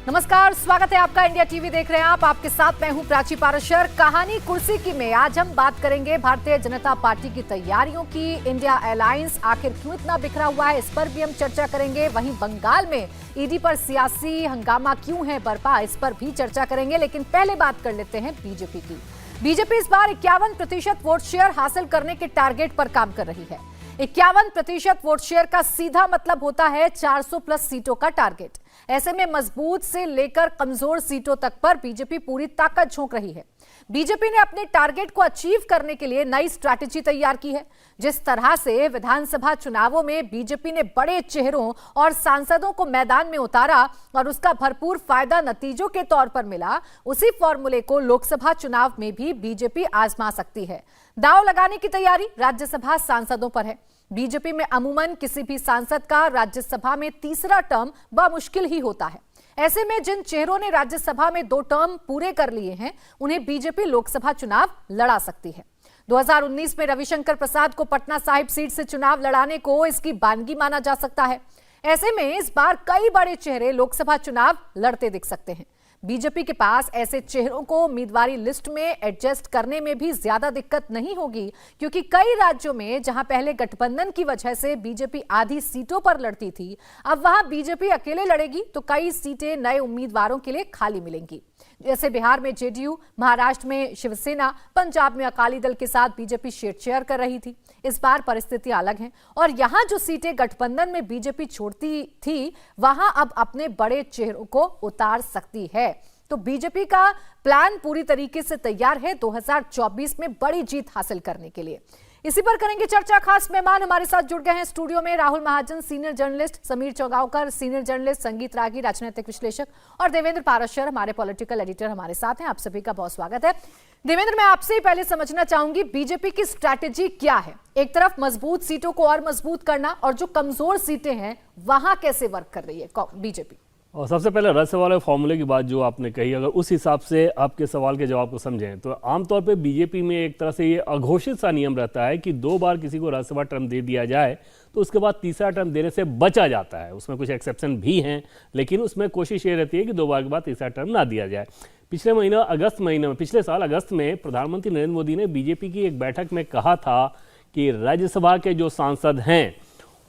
नमस्कार, स्वागत है आपका। इंडिया टीवी देख रहे हैं आप। आपके साथ मैं हूं प्राची पाराशर। कहानी कुर्सी की में आज हम बात करेंगे भारतीय जनता पार्टी की तैयारियों की। इंडिया अलायंस आखिर क्यों इतना बिखरा हुआ है, इस पर भी हम चर्चा करेंगे। वहीं बंगाल में ईडी पर सियासी हंगामा क्यों है बरपा, इस पर भी चर्चा करेंगे। लेकिन पहले बात कर लेते हैं बीजेपी की। बीजेपी इस बार 51% वोट शेयर हासिल करने के टारगेट पर काम कर रही है। 51% वोट शेयर का सीधा मतलब होता है 400 प्लस सीटों का टारगेट। ऐसे में मजबूत से लेकर कमजोर सीटों तक पर बीजेपी पूरी ताकत झोंक रही है। बीजेपी ने अपने टारगेट को अचीव करने के लिए नई स्ट्रैटेजी तैयार की है। जिस तरह से विधानसभा चुनावों में बीजेपी ने बड़े चेहरों और सांसदों को मैदान में उतारा और उसका भरपूर फायदा नतीजों के तौर पर मिला, उसी फॉर्मूले को लोकसभा चुनाव में भी बीजेपी आजमा सकती है। दांव लगाने की तैयारी राज्यसभा सांसदों पर है। बीजेपी में अमूमन किसी भी सांसद का राज्यसभा में तीसरा टर्म बमुश्किल ही होता है। ऐसे में जिन चेहरों ने राज्यसभा में 2 टर्म पूरे कर लिए हैं, उन्हें बीजेपी लोकसभा चुनाव लड़ा सकती है। 2019 में रविशंकर प्रसाद को पटना साहिब सीट से चुनाव लड़ाने को इसकी बानगी माना जा सकता है। ऐसे में इस बार कई बड़े चेहरे लोकसभा चुनाव लड़ते दिख सकते हैं। बीजेपी के पास ऐसे चेहरों को उम्मीदवारी लिस्ट में एडजस्ट करने में भी ज्यादा दिक्कत नहीं होगी, क्योंकि कई राज्यों में जहां पहले गठबंधन की वजह से बीजेपी आधी सीटों पर लड़ती थी, अब वहां बीजेपी अकेले लड़ेगी तो कई सीटें नए उम्मीदवारों के लिए खाली मिलेंगी। जैसे बिहार में जेडीयू, महाराष्ट्र में शिवसेना, पंजाब में अकाली दल के साथ बीजेपी शेयर कर रही थी। इस बार परिस्थिति अलग है और यहां जो सीटें गठबंधन में बीजेपी छोड़ती थी, वहां अब अपने बड़े चेहरों को उतार सकती है। तो बीजेपी का प्लान पूरी तरीके से तैयार है 2024 में बड़ी जीत हासिल करने के लिए। इसी पर करेंगे चर्चा। खास मेहमान हमारे साथ जुड़ गए हैं स्टूडियो में। Rahul Mahajan, senior journalist, Sameer Chougaonkar, senior journalist, Sangeet Ragi, राजनीतिक विश्लेषक, और देवेंद्र पाराशर, हमारे पॉलिटिकल एडिटर हमारे साथ हैं। आप सभी का बहुत स्वागत है। देवेंद्र, मैं आपसे ही पहले समझना चाहूंगी, बीजेपी की स्ट्रैटेजी क्या है? एक तरफ मजबूत सीटों को और मजबूत करना, और जो कमजोर सीटें हैं वहां कैसे वर्क कर रही है बीजेपी? और सबसे पहले राज्यसभा वाले फॉर्मूले की बात जो आपने कही, अगर उस हिसाब से आपके सवाल के जवाब को समझें तो आमतौर पे बीजेपी में एक तरह से ये अघोषित सा नियम रहता है कि 2 बार किसी को राज्यसभा टर्म दे दिया जाए तो उसके बाद तीसरा टर्म देने से बचा जाता है। उसमें कुछ एक्सेप्शन भी हैं, लेकिन उसमें कोशिश ये रहती है कि 2 बार के बाद तीसरा टर्म ना दिया जाए। पिछले साल अगस्त में प्रधानमंत्री नरेंद्र मोदी ने बीजेपी की एक बैठक में कहा था कि राज्यसभा के जो सांसद हैं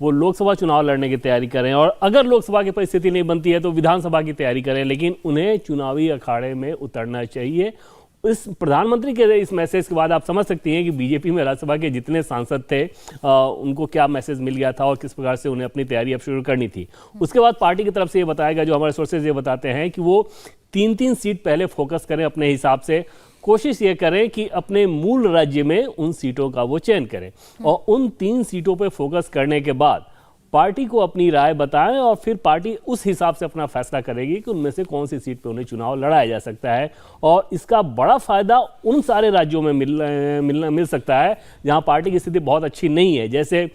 वो लोकसभा चुनाव लड़ने की तैयारी करें, और अगर लोकसभा की परिस्थिति नहीं बनती है तो विधानसभा की तैयारी करें, लेकिन उन्हें चुनावी अखाड़े में उतरना चाहिए। इस प्रधानमंत्री के इस मैसेज के बाद आप समझ सकती हैं कि बीजेपी में राज्यसभा के जितने सांसद थे उनको क्या मैसेज मिल गया था और किस प्रकार से उन्हें अपनी तैयारी अब शुरू करनी थी। उसके बाद पार्टी की तरफ से ये बताया गया, जो हमारे सोर्सेज ये बताते हैं, कि वो 3-3 सीट पहले फोकस करें अपने हिसाब से। कोशिश ये करें कि अपने मूल राज्य में उन सीटों का वो चयन करें, और उन 3 सीटों पर फोकस करने के बाद पार्टी को अपनी राय बताएं, और फिर पार्टी उस हिसाब से अपना फैसला करेगी कि उनमें से कौन सी सीट पे उन्हें चुनाव लड़ाया जा सकता है। और इसका बड़ा फायदा उन सारे राज्यों में मिल सकता है जहां पार्टी की स्थिति बहुत अच्छी नहीं है। जैसे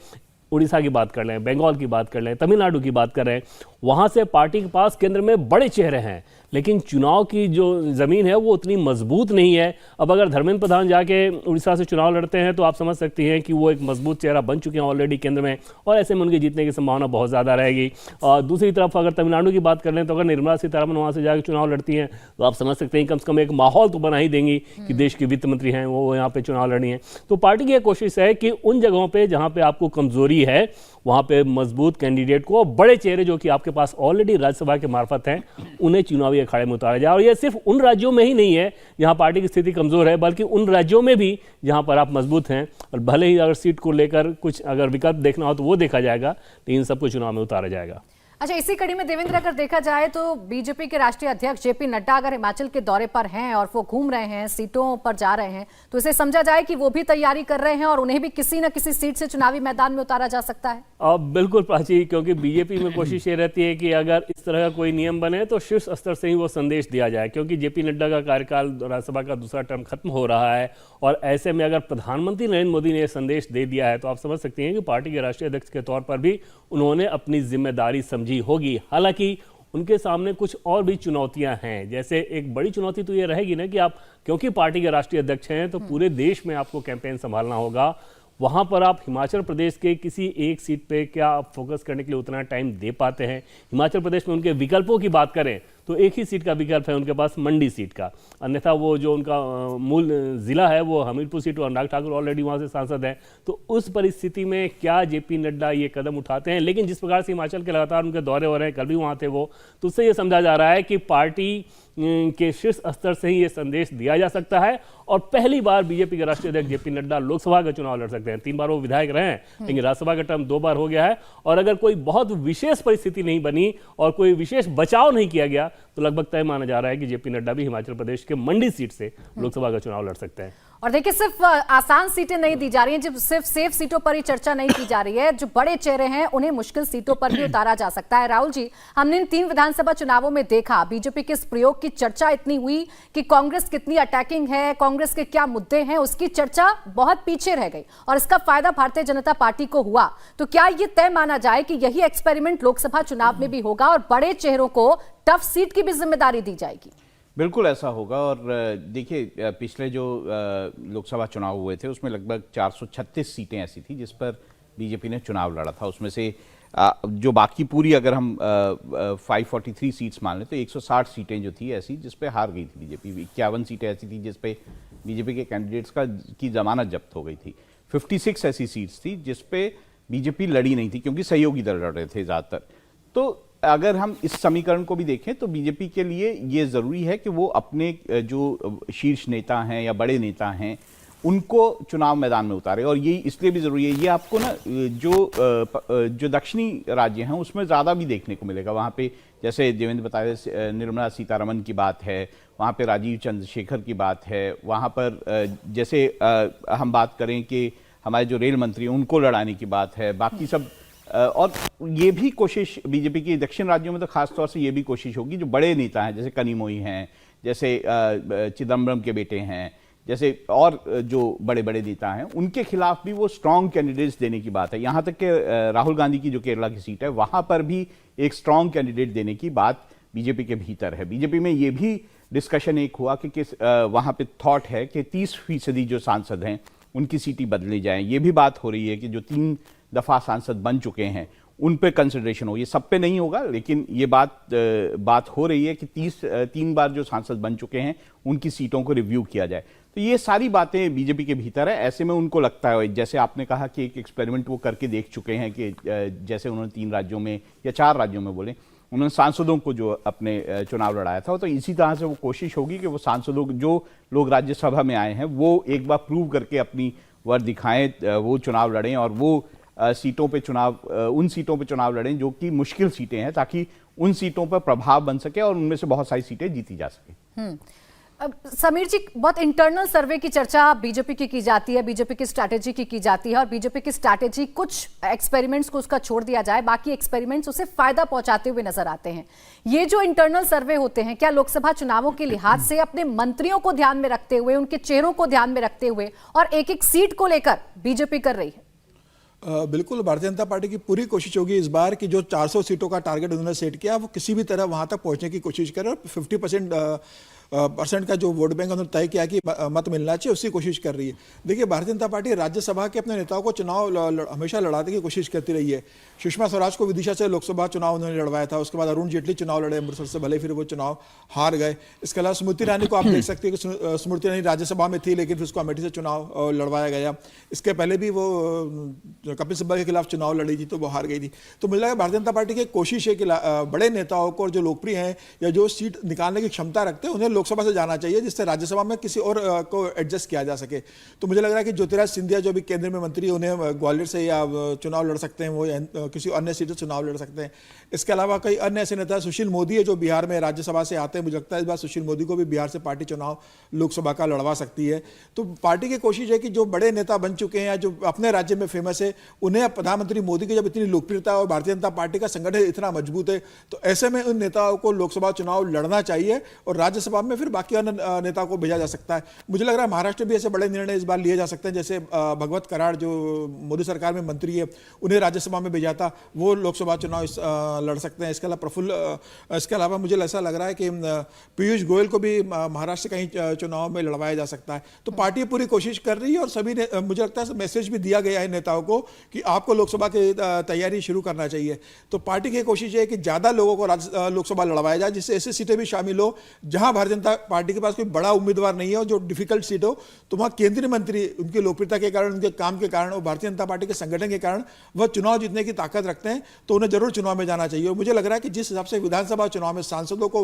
उड़ीसा की बात कर लें, बंगाल की बात कर लें, तमिलनाडु की बात करें, वहां से पार्टी के पास केंद्र में बड़े चेहरे हैं, लेकिन चुनाव की जो ज़मीन है वो उतनी मजबूत नहीं है। अब अगर धर्मेंद्र प्रधान जाके उड़ीसा से चुनाव लड़ते हैं तो आप समझ सकती हैं कि वो एक मजबूत चेहरा बन चुके हैं ऑलरेडी केंद्र में, और ऐसे में उनके जीतने की संभावना बहुत ज़्यादा रहेगी। और दूसरी तरफ अगर तमिलनाडु की बात कर लें तो अगर निर्मला सीतारमण वहाँ से जाकर चुनाव लड़ती हैं तो आप समझ सकते हैं कम से कम एक माहौल तो बना ही देंगी कि देश की वित्त मंत्री हैं वो यहाँ पर चुनाव लड़नी है। तो पार्टी की कोशिश है कि उन जगहों पर जहाँ पर आपको कमजोरी है वहाँ पे मजबूत कैंडिडेट को, बड़े चेहरे जो कि आपके पास ऑलरेडी राज्यसभा के मार्फत हैं, उन्हें चुनावी अखाड़े में उतारा जाए। और यह सिर्फ उन राज्यों में ही नहीं है जहां पार्टी की स्थिति कमजोर है, बल्कि उन राज्यों में भी जहां पर आप मजबूत हैं। और भले ही अगर सीट को लेकर कुछ अगर विकल्प देखना हो तो वो देखा जाएगा, लेकिन सबको चुनाव में उतारा जाएगा। अच्छा, इसी कड़ी में देवेंद्र, अगर देखा जाए तो बीजेपी के राष्ट्रीय अध्यक्ष जेपी नड्डा अगर हिमाचल के दौरे पर हैं और वो घूम रहे हैं, सीटों पर जा रहे हैं, तो इसे समझा जाए कि वो भी तैयारी कर रहे हैं और उन्हें भी किसी न किसी सीट से चुनावी मैदान में उतारा जा सकता है। बिल्कुल प्राची, क्योंकि बीजेपी में कोशिश ये रहती है कि अगर इस तरह का कोई नियम बने तो शीर्ष स्तर से ही वो संदेश दिया जाए, क्योंकि जेपी नड्डा का कार्यकाल राज्यसभा का दूसरा टर्म खत्म हो रहा है। और ऐसे में अगर प्रधानमंत्री नरेंद्र मोदी ने यह संदेश दे दिया है तो आप समझ सकते हैं कि पार्टी के राष्ट्रीय अध्यक्ष के तौर पर भी उन्होंने अपनी जिम्मेदारी समझी होगी। हालांकि उनके सामने कुछ और भी चुनौतियां हैं। जैसे एक बड़ी चुनौती तो ये रहेगी ना कि आप, क्योंकि पार्टी के राष्ट्रीय अध्यक्ष हैं, तो पूरे देश में आपको कैंपेन संभालना होगा। वहां पर आप हिमाचल प्रदेश के किसी एक सीट पे क्या आप फोकस करने के लिए उतना टाइम दे पाते हैं? हिमाचल प्रदेश में उनके विकल्पों की बात करें तो एक ही सीट का विकल्प है उनके पास, मंडी सीट का। अन्यथा वो जो उनका मूल जिला है वो हमीरपुर सीट, और अनुराग ठाकुर ऑलरेडी वहाँ से सांसद हैं। तो उस परिस्थिति में क्या जेपी नड्डा ये कदम उठाते हैं? लेकिन जिस प्रकार से हिमाचल के लगातार उनके दौरे हो रहे हैं, कल भी वहाँ थे वो, तो उससे ये समझा जा रहा है कि पार्टी के शीर्ष स्तर से ही ये संदेश दिया जा सकता है और पहली बार बीजेपी के राष्ट्रीय अध्यक्ष जेपी नड्डा लोकसभा का चुनाव लड़ सकते हैं। 3 बार वो विधायक रहे हैं, लेकिन राज्यसभा का टर्म 2 बार हो गया है। और अगर कोई बहुत विशेष परिस्थिति नहीं बनी और कोई विशेष बचाव नहीं किया गया तो लगभग तय माना जा रहा है कि जेपी नड्डा भी हिमाचल प्रदेश के मंडी सीट से लोकसभा का चुनाव लड़ सकते हैं। और देखिए, सिर्फ आसान सीटें नहीं दी जा रही हैं, जब सिर्फ सेफ सीटों पर ही चर्चा नहीं की जा रही है, जो बड़े चेहरे हैं उन्हें मुश्किल सीटों पर भी उतारा जा सकता है। राहुल जी, हमने इन 3 विधानसभा चुनावों में देखा बीजेपी के इस प्रयोग की चर्चा इतनी हुई कि कांग्रेस कितनी अटैकिंग है, कांग्रेस के क्या मुद्दे हैं, उसकी चर्चा बहुत पीछे रह गई और इसका फायदा भारतीय जनता पार्टी को हुआ। तो क्या ये तय माना जाए कि यही एक्सपेरिमेंट लोकसभा चुनाव में भी होगा और बड़े चेहरों को टफ सीट की भी जिम्मेदारी दी जाएगी? बिल्कुल ऐसा होगा। और देखिए, पिछले जो लोकसभा चुनाव हुए थे उसमें लगभग 436 सीटें ऐसी थी जिस पर बीजेपी ने चुनाव लड़ा था। उसमें से जो बाकी पूरी अगर हम 543 सीट्स मान लें तो 160 सीटें जो थी ऐसी जिस पे हार गई थी बीजेपी। 51 सीटें ऐसी थी जिस पे बीजेपी के कैंडिडेट्स की जमानत जब्त हो गई थी। 56 ऐसी सीट्स थी जिस पे बीजेपी लड़ी नहीं थी क्योंकि सहयोगी दल लड़ रहे थे ज़्यादातर। तो अगर हम इस समीकरण को भी देखें तो बीजेपी के लिए ये ज़रूरी है कि वो अपने जो शीर्ष नेता हैं या बड़े नेता हैं उनको चुनाव मैदान में उतारे। और ये इसलिए भी ज़रूरी है, ये आपको ना जो दक्षिणी राज्य हैं उसमें ज़्यादा भी देखने को मिलेगा। वहाँ पे जैसे देवेंद्र बताया, निर्मला सीतारमण की बात है, वहाँ पे राजीव चंद्रशेखर की बात है, वहाँ पर जैसे हम बात करें कि हमारे जो रेल मंत्री हैं उनको लड़ाने की बात है, बाकी सब। और ये भी कोशिश बीजेपी की दक्षिण राज्यों में तो खासतौर से ये भी कोशिश होगी जो बड़े नेता हैं, जैसे कनिमोई हैं, जैसे चिदम्बरम के बेटे हैं, जैसे और जो बड़े बड़े नेता हैं उनके खिलाफ भी वो स्ट्रांग कैंडिडेट्स देने की बात है। यहाँ तक कि राहुल गांधी की जो केरला की सीट है वहाँ पर भी एक स्ट्रांग कैंडिडेट देने की बात बीजेपी के भीतर है। बीजेपी में ये भी डिस्कशन एक हुआ कि किस वहाँ पे थॉट है कि 30% जो सांसद हैं उनकी सीटें बदली जाएं। ये भी बात हो रही है कि जो 3 दफ़ा सांसद बन चुके हैं उन पे कंसिडरेशन हो। ये सब पे नहीं होगा, लेकिन ये बात हो रही है कि 3 बार जो सांसद बन चुके हैं उनकी सीटों को रिव्यू किया जाए। तो ये सारी बातें बीजेपी के भीतर है। ऐसे में उनको लगता है, जैसे आपने कहा कि एक एक्सपेरिमेंट वो करके देख चुके हैं कि जैसे उन्होंने 3 राज्यों में या 4 राज्यों में बोले उन्होंने सांसदों को जो अपने चुनाव लड़ाया था, तो इसी तरह से वो कोशिश होगी कि वो सांसदों जो लोग राज्यसभा में आए हैं वो एक बार प्रूव करके अपनी वर्थ दिखाएं, वो चुनाव लड़ें और वो उन सीटों पे चुनाव लड़ें जो कि मुश्किल सीटें हैं, ताकि उन सीटों पर प्रभाव बन सके और उनमें से बहुत सारी सीटें जीती जा सके। अब समीर जी, बहुत इंटरनल सर्वे की चर्चा बीजेपी की जाती है, बीजेपी की स्ट्रैटेजी की जाती है और बीजेपी की स्ट्रैटेजी कुछ एक्सपेरिमेंट्स को उसका छोड़ दिया जाए, बाकी एक्सपेरिमेंट्स उसे फायदा पहुंचाते हुए नजर आते हैं। ये जो इंटरनल सर्वे होते हैं, क्या लोकसभा चुनावों के लिहाज से अपने मंत्रियों को ध्यान में रखते हुए, उनके चेहरों को ध्यान में रखते हुए और एक एक सीट को लेकर बीजेपी कर रही है? बिल्कुल, भारतीय जनता पार्टी की पूरी कोशिश होगी इस बार कि जो 400 सीटों का टारगेट उन्होंने सेट किया वो किसी भी तरह वहां तक पहुंचने की कोशिश करें और 50% का जो वोट बैंक उन्होंने तय किया कि मत मिलना चाहिए, उसकी कोशिश कर रही है। देखिए, भारतीय जनता पार्टी राज्यसभा के अपने नेताओं को चुनाव हमेशा लड़ाने की कोशिश करती रही है। सुषमा स्वराज को विदिशा से लोकसभा चुनाव उन्होंने लड़वाया था, उसके बाद अरुण जेटली चुनाव लड़े अमृतसर से, भले फिर वो चुनाव हार गए। इसके अलावा स्मृति ईरानी को आप देख सकते हैं कि स्मृति ईरानी राज्यसभा में थी लेकिन फिर उसको अमेठी से चुनाव लड़वाया गया। इसके पहले भी वो कपिल सिब्बल के खिलाफ चुनाव लड़ी थी तो वो हार गई थी। तो मुझे लगा भारतीय जनता पार्टी की कोशिश है कि बड़े नेताओं को जो लोकप्रिय हैं या जो सीट निकालने की क्षमता रखते हैं उन्हें लोकसभा से जाना चाहिए, जिससे राज्यसभा में किसी और को एडजस्ट किया जा सके। तो मुझे लग रहा है कि ज्योतिराज सिंधिया जो भी केंद्र में मंत्री, उन्हें ग्वालियर से या चुनाव लड़ सकते हैं, वो किसी अन्य सीट से चुनाव लड़ सकते हैं। इसके अलावा कई अन्य ऐसे नेता, सुशील मोदी है जो बिहार में राज्यसभा से आते हैं, मुझे लगता है इस बार सुशील मोदी को भी बिहार से पार्टी चुनाव लोकसभा का लड़वा सकती है। तो पार्टी की कोशिश है कि जो बड़े नेता बन चुके हैं या जो अपने राज्य में फेमस है, उन्हें प्रधानमंत्री मोदी की जब इतनी लोकप्रियता और भारतीय जनता पार्टी का संगठन इतना मजबूत है, तो ऐसे में उन नेताओं को लोकसभा चुनाव लड़ना चाहिए और राज्यसभा में में फिर बाकी अन्य नेताओं को भेजा जा सकता है। मुझे लग रहा है महाराष्ट्र भी ऐसे बड़े निर्णय इस बार लिए जा सकते हैं, जैसे भगवत कराड़ जो मोदी सरकार में मंत्री है, उन्हें राज्यसभा में भेजा था, वो लोकसभा चुनाव लड़ सकते हैं। इसके अलावा इसके अलावा मुझे ऐसा लग रहा है कि पीयूष गोयल को भी महाराष्ट्र से कहीं चुनाव में लड़वाया जा सकता है। तो पार्टी पूरी कोशिश कर रही है और सभी ने, मुझे लगता है मैसेज भी दिया गया है नेताओं को कि आपको लोकसभा की तैयारी शुरू करना चाहिए। तो पार्टी की कोशिश है कि ज्यादा लोगों को लोकसभा लड़वाया जाए, जिससे ऐसी सीटें भी शामिल हो जहां भारतीय जनता पार्टी के पास कोई बड़ा उम्मीदवार नहीं हो, जो डिफिकल्ट सीट हो, तो वहां केंद्रीय मंत्री उनकी लोकप्रियता के कारण, उनके काम के कारण और भारतीय जनता पार्टी के संगठन के कारण वह चुनाव जीतने की ताकत रखते हैं, तो उन्हें जरूर चुनाव में जाना चाहिए। मुझे लग रहा है कि जिस हिसाब से विधानसभा चुनाव में सांसदों को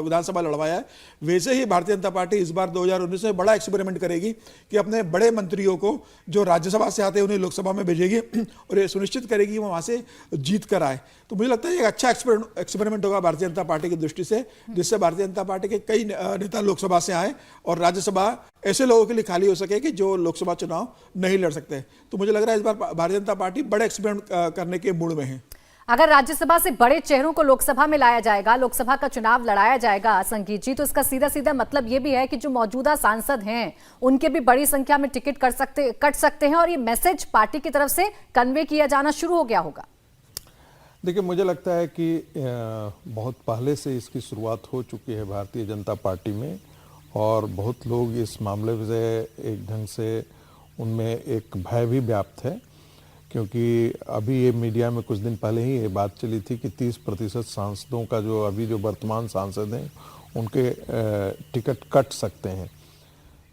विधानसभा लड़वाया है, वैसे ही भारतीय जनता पार्टी इस बार 2019 में बड़ा एक्सपेरिमेंट करेगी कि अपने बड़े मंत्रियों को जो राज्यसभा से आते हैं उन्हें लोकसभा में भेजेगी और ये सुनिश्चित करेगी वो वहां से जीत कर आए। तो मुझे लगता है एक अच्छा एक्सपेरिमेंट होगा भारतीय जनता पार्टी की दृष्टि से, जिससे भारतीय जनता पार्टी के कई नेता लोकसभा से आए और राज्यसभा ऐसे लोगों के लिए खाली हो सके कि जो लोकसभा चुनाव नहीं लड़ सकते। तो मुझे लग रहा है इस बार भारतीय जनता पार्टी बड़े एक्सपेरिमेंट करने के मूड में है। अगर राज्यसभा से बड़े चेहरों को लोकसभा में लाया जाएगा, लोकसभा का चुनाव लड़ाया जाएगा संगीत जी, तो इसका सीधा सीधा मतलब ये भी है कि जो मौजूदा सांसद हैं उनके भी बड़ी संख्या में टिकट कट सकते हैं और ये मैसेज पार्टी की तरफ से कन्वे किया जाना शुरू हो गया होगा। देखिए, मुझे लगता है कि बहुत पहले से इसकी शुरुआत हो चुकी है भारतीय जनता पार्टी में और बहुत लोग इस मामले से एक ढंग से उनमें एक भय भी व्याप्त है, क्योंकि अभी ये मीडिया में कुछ दिन पहले ही ये बात चली थी कि 30% सांसदों का जो अभी जो वर्तमान सांसद हैं उनके टिकट कट सकते हैं।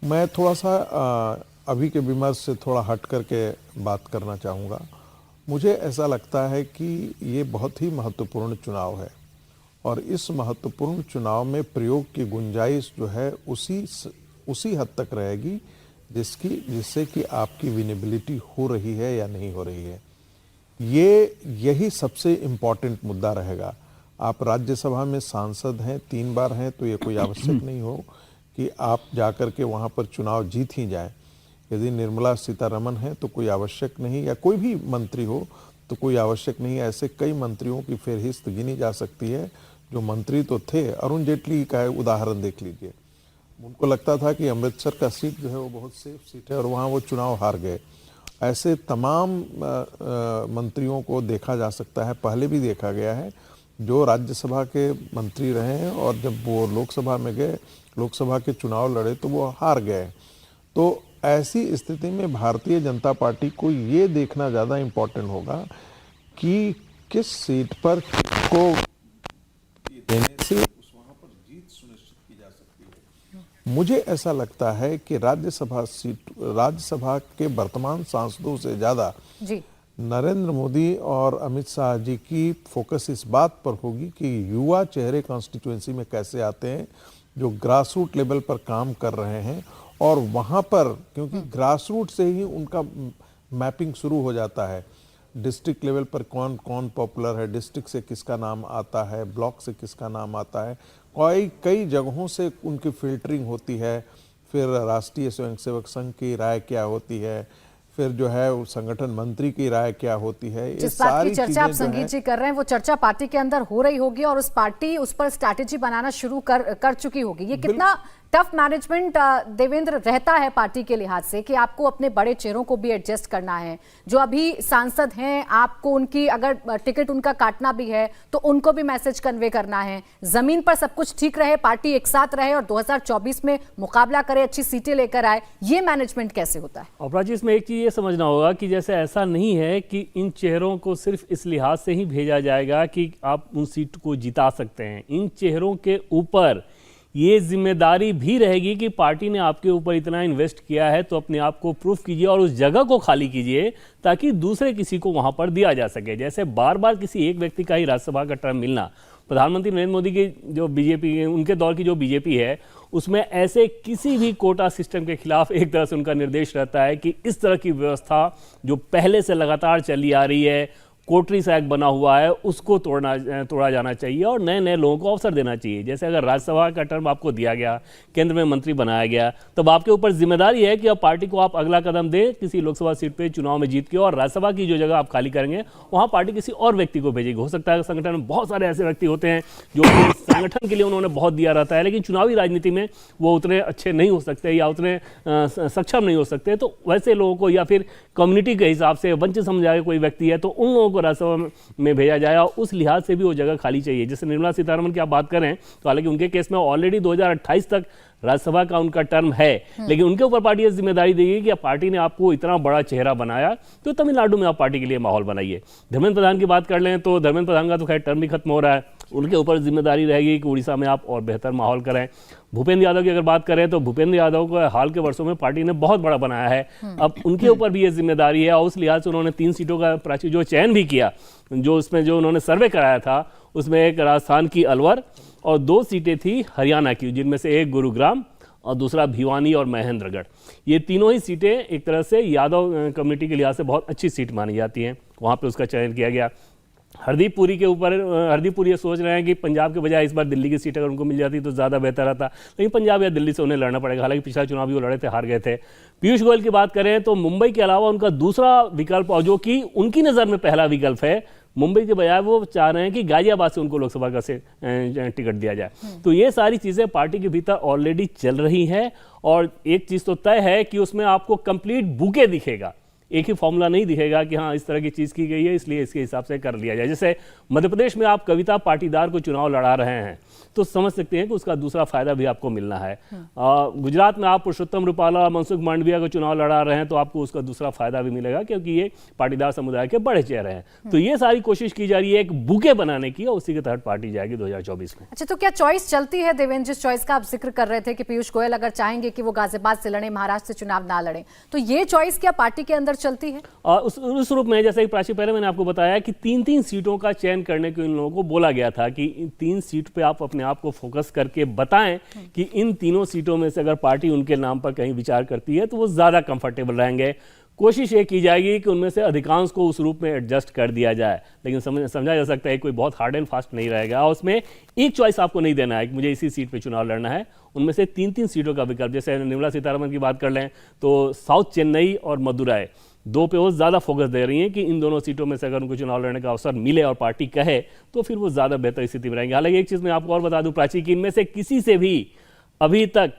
मैं थोड़ा सा अभी के विमर्श से थोड़ा हट करके बात करना चाहूँगा। मुझे ऐसा लगता है कि ये बहुत ही महत्वपूर्ण चुनाव है और इस महत्वपूर्ण चुनाव में प्रयोग की गुंजाइश जो है उसी हद तक रहेगी जिससे कि आपकी विनेबिलिटी हो रही है या नहीं हो रही है। यही सबसे इम्पॉर्टेंट मुद्दा रहेगा। आप राज्यसभा में सांसद हैं, 3 बार हैं, तो ये कोई आवश्यक नहीं हो कि आप जाकर के वहाँ पर चुनाव जीत ही जाएं। यदि निर्मला सीतारमण है तो कोई आवश्यक नहीं, या कोई भी मंत्री हो तो कोई आवश्यक नहीं। ऐसे कई मंत्रियों की फेहरिस्त गिनी जा सकती है जो मंत्री तो थे। अरुण जेटली का उदाहरण देख लीजिए, उनको लगता था कि अमृतसर का सीट जो है वो बहुत सेफ सीट है और वहाँ वो चुनाव हार गए। ऐसे तमाम मंत्रियों को देखा जा सकता है, पहले भी देखा गया है, जो राज्यसभा के मंत्री रहे हैं और जब वो लोकसभा में गए, लोकसभा के चुनाव लड़े तो वो हार गए। तो ऐसी स्थिति में भारतीय जनता पार्टी को ये देखना ज़्यादा इम्पोर्टेंट होगा कि किस सीट पर को देने से वहाँ पर जीत सुनिश्चित की जा सकती है। मुझे ऐसा लगता है कि राज्यसभा के वर्तमान सांसदों से ज़्यादा नरेंद्र मोदी और अमित शाह जी की फोकस इस बात पर होगी कि युवा चेहरे कॉन्स्टिट्यूएंसी में कैसे आते हैं, जो ग्रास रूट लेवल पर काम कर रहे हैं। और वहाँ पर क्योंकि ग्रास रूट से ही उनका मैपिंग शुरू हो जाता है, डिस्ट्रिक्ट लेवल पर कौन कौन पॉपुलर है, डिस्ट्रिक्ट से किसका नाम आता है, ब्लॉक से किसका नाम आता है, कई जगहों से उनकी फिल्टरिंग होती है। फिर राष्ट्रीय स्वयंसेवक संघ की राय क्या होती है, फिर जो है संगठन मंत्री की राय क्या होती है। जिस बात की चर्चा आप संगीत जी कर रहे हैं वो चर्चा पार्टी के अंदर हो रही होगी और उस पार्टी उस पर स्ट्रैटेजी बनाना शुरू कर चुकी होगी। ये कितना टफ मैनेजमेंट देवेंद्र रहता है पार्टी के लिहाज से कि आपको अपने बड़े चेहरों को भी एडजस्ट करना है, जो अभी सांसद हैं आपको उनकी अगर टिकट उनका काटना भी है तो उनको भी मैसेज कन्वे करना है, जमीन पर सब कुछ ठीक रहे, पार्टी एक साथ रहे और 2024 में मुकाबला करे, अच्छी सीटें लेकर आए। ये मैनेजमेंट कैसे होता है? अपराजी, इसमें एक चीज ये समझना होगा कि जैसे ऐसा नहीं है कि इन चेहरों को सिर्फ इस लिहाज से ही भेजा जाएगा कि आप उन सीट को जिता सकते हैं। इन चेहरों के ऊपर ये जिम्मेदारी भी रहेगी कि पार्टी ने आपके ऊपर इतना इन्वेस्ट किया है तो अपने आप को प्रूफ कीजिए और उस जगह को खाली कीजिए ताकि दूसरे किसी को वहां पर दिया जा सके। जैसे बार बार किसी एक व्यक्ति का ही राज्यसभा का टर्म मिलना, प्रधानमंत्री नरेंद्र मोदी की जो बीजेपी, उनके दौर की जो बीजेपी है, उसमें ऐसे किसी भी कोटा सिस्टम के खिलाफ एक तरह से उनका निर्देश रहता है कि इस तरह की व्यवस्था जो पहले से लगातार चली आ रही है, कोटरी सा एक बना हुआ है उसको तोड़ा जाना चाहिए और नए नए लोगों को अवसर देना चाहिए। जैसे अगर राज्यसभा का टर्म आपको दिया गया, केंद्र में मंत्री बनाया गया, तब आपके ऊपर जिम्मेदारी है कि अब पार्टी को आप अगला कदम दें, किसी लोकसभा सीट पे चुनाव में जीत के, और राज्यसभा की जो जगह आप खाली करेंगे वहां पार्टी किसी और व्यक्ति को भेजेगी। हो सकता है संगठन में बहुत सारे ऐसे व्यक्ति होते हैं जो संगठन के लिए उन्होंने बहुत दिया रहता है, लेकिन चुनावी राजनीति में वो उतने अच्छे नहीं हो सकते या उतने सक्षम नहीं हो सकते, तो वैसे लोगों को, या फिर कम्युनिटी के हिसाब से वंचित समझा कोई व्यक्ति है तो उन लोगों को राज्यसभा में भेजा जाए, और उस लिहाज से भी वो जगह खाली चाहिए। जैसे निर्मला सीतारमण की आप बात करें तो हालांकि उनके केस में ऑलरेडी 2028 तक राज्यसभा का उनका टर्म है, लेकिन उनके ऊपर पार्टी ये जिम्मेदारी देगी कि पार्टी ने आपको इतना बड़ा चेहरा बनाया तो तमिलनाडु में आप पार्टी के लिए माहौल बनाइए। धर्मेंद्र प्रधान की बात कर लें तो धर्मेंद्र प्रधान का तो खैर टर्म भी खत्म हो रहा है, उनके ऊपर जिम्मेदारी रहेगी कि उड़ीसा में आप और बेहतर माहौल करें। भूपेंद्र यादव की अगर बात करें तो भूपेंद्र यादव को हाल के वर्षों में पार्टी ने बहुत बड़ा बनाया है, अब उनके ऊपर भी ये जिम्मेदारी है, और उस लिहाज से उन्होंने 3 सीटों का प्राची जो चयन भी किया, जो उसमें जो उन्होंने सर्वे कराया था उसमें एक राजस्थान की अलवर और 2 सीटें थी हरियाणा की, जिनमें से एक गुरुग्राम और दूसरा भिवानी और महेंद्रगढ़। ये तीनों ही सीटें एक तरह से यादव कम्युनिटी के लिहाज से बहुत अच्छी सीट मानी जाती हैं, वहाँ पे उसका चयन किया गया। हरदीप पुरी के ऊपर हरदीप पुरी ये सोच रहे हैं कि पंजाब के बजाय इस बार दिल्ली की सीट अगर उनको मिल जाती तो ज़्यादा बेहतर रहता, लेकिन पंजाब या दिल्ली से उन्हें लड़ना पड़ेगा। हालांकि पिछला चुनाव भी वो लड़े थे, हार गए थे। पीयूष गोयल की बात करें तो मुंबई के अलावा उनका दूसरा विकल्प, और जो कि उनकी नज़र में पहला विकल्प है, मुंबई के बजाय वो चाह रहे हैं कि गाजियाबाद से उनको लोकसभा का टिकट दिया जाए। तो ये सारी चीज़ें पार्टी के भीतर ऑलरेडी चल रही हैं, और एक चीज़ तो तय है कि उसमें आपको कंप्लीट बुके दिखेगा, एक ही फॉर्मूला नहीं दिखेगा कि हाँ इस तरह की चीज़ की गई है इसलिए इसके हिसाब से कर लिया जाए। जैसे मध्य प्रदेश में आप कविता पाटीदार को चुनाव लड़ा रहे हैं तो समझ सकते हैं कि उसका दूसरा फायदा भी आपको मिलना है। गुजरात में आप पुरुषोत्तम रूपाला, मनसुख मांडविया को चुनाव लड़ा रहे हैं तो आपको उसका दूसरा फायदा भी मिलेगा, क्योंकि ये पाटीदार समुदाय के बड़े चेहरे हैं। तो ये सारी कोशिश की जा रही है एक बुके बनाने की, और उसी के तहत पार्टी जाएगी 2024 में। अच्छा, तो क्या चॉइस चलती है देवेंद्र, जिस चॉइस का आप जिक्र कर रहे थे कि पीयूष गोयल अगर चाहेंगे कि वो गाजियाबाद से लड़े, महाराष्ट्र से चुनाव ना लड़े, तो ये चॉइस क्या पार्टी के अंदर चलती है? उस रूप में जैसे प्राची पहले मैंने आपको बताया कि 3-3 सीटों का चयन करने को इन लोगों को बोला गया था कि इन 3 सीट पे आप अपने आप को फोकस करके बताएं कि इन तीनों सीटों में से अगर पार्टी उनके नाम पर कहीं विचार करती है तो वो ज्यादा कंफर्टेबल रहेंगे। कोशिश ये की जाएगी कि उनमें से अधिकांश को उस रूप में एडजस्ट कर दिया जाए, लेकिन समझा जा सकता है कोई बहुत हार्ड एंड फास्ट नहीं रहेगा। उसमें एक चॉइस आपको नहीं देना है कि मुझे इसी सीट पे चुनाव लड़ना है, उनमें से 3-3 सीटों का विकल्प। जैसे निर्मला सीतारमण की बात कर लें तो साउथ चेन्नई और मदुराई 2 पे वो ज़्यादा फोकस दे रही हैं कि इन दोनों सीटों में से अगर उनको चुनाव लड़ने का अवसर मिले और पार्टी कहे तो फिर वो ज़्यादा बेहतर स्थिति में रहेंगे। हालांकि एक चीज़ मैं आपको और बता दूं प्राची, कि इनमें से किसी से भी अभी तक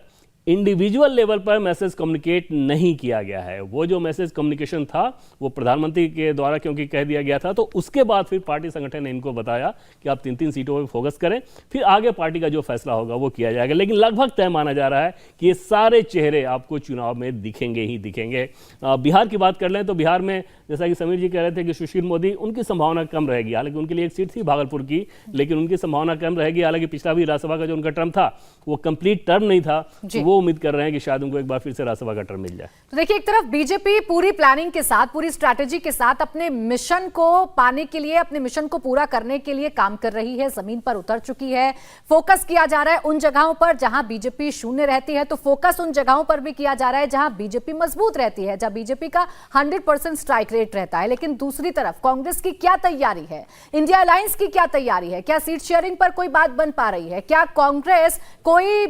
इंडिविजुअल लेवल पर मैसेज कम्युनिकेट नहीं किया गया है। वो जो मैसेज कम्युनिकेशन था वो प्रधानमंत्री के द्वारा क्योंकि कह दिया गया था, तो उसके बाद फिर पार्टी संगठन ने इनको बताया कि आप 3-3 सीटों पर फोकस करें, फिर आगे पार्टी का जो फैसला होगा वो किया जाएगा। लेकिन लगभग तय माना जा रहा है कि ये सारे चेहरे आपको चुनाव में दिखेंगे ही दिखेंगे। बिहार की बात कर लें तो बिहार में जैसा कि समीर जी कह रहे थे कि सुशील मोदी, उनकी संभावना कम रहेगी। हालांकि उनके लिए एक सीट थी भागलपुर की, लेकिन उनकी संभावना कम रहेगी। हालांकि पिछला भी राज्यसभा का जो उनका टर्म था वो कंप्लीट टर्म नहीं था, तो वो उम्मीद कर रहे हैं कि शायद उनको एक बार फिर से राज्यसभा का टर्म मिल जाए। तो देखिए, एक तरफ बीजेपी पूरी प्लानिंग के साथ, पूरी स्ट्रैटेजी के साथ अपने मिशन को पाने के लिए, अपने मिशन को पूरा करने के लिए काम कर रही है, जमीन पर उतर चुकी है। फोकस किया जा रहा है उन जगहों पर जहां बीजेपी शून्य रहती है, तो फोकस उन जगहों पर भी किया जा रहा है जहां बीजेपी मजबूत रहती है, जहां बीजेपी का 100% स्ट्राइक रेट रहता है। लेकिन दूसरी तरफ कांग्रेस की क्या तैयारी है, इंडिया अलायंस की क्या तैयारी है? क्या सीट शेयरिंग पर कोई बात बन पा रही है? क्या कांग्रेस कोई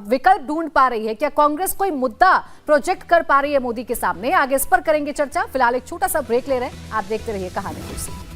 विकल्प ढूंढ पा रही है? क्या कांग्रेस कोई मुद्दा प्रोजेक्ट कर पा रही है मोदी के सामने? आगे इस पर करेंगे चर्चा। फिलहाल एक छोटा सा ब्रेक ले रहे हैं, आप देखते रहिए कहानी कुर्सी।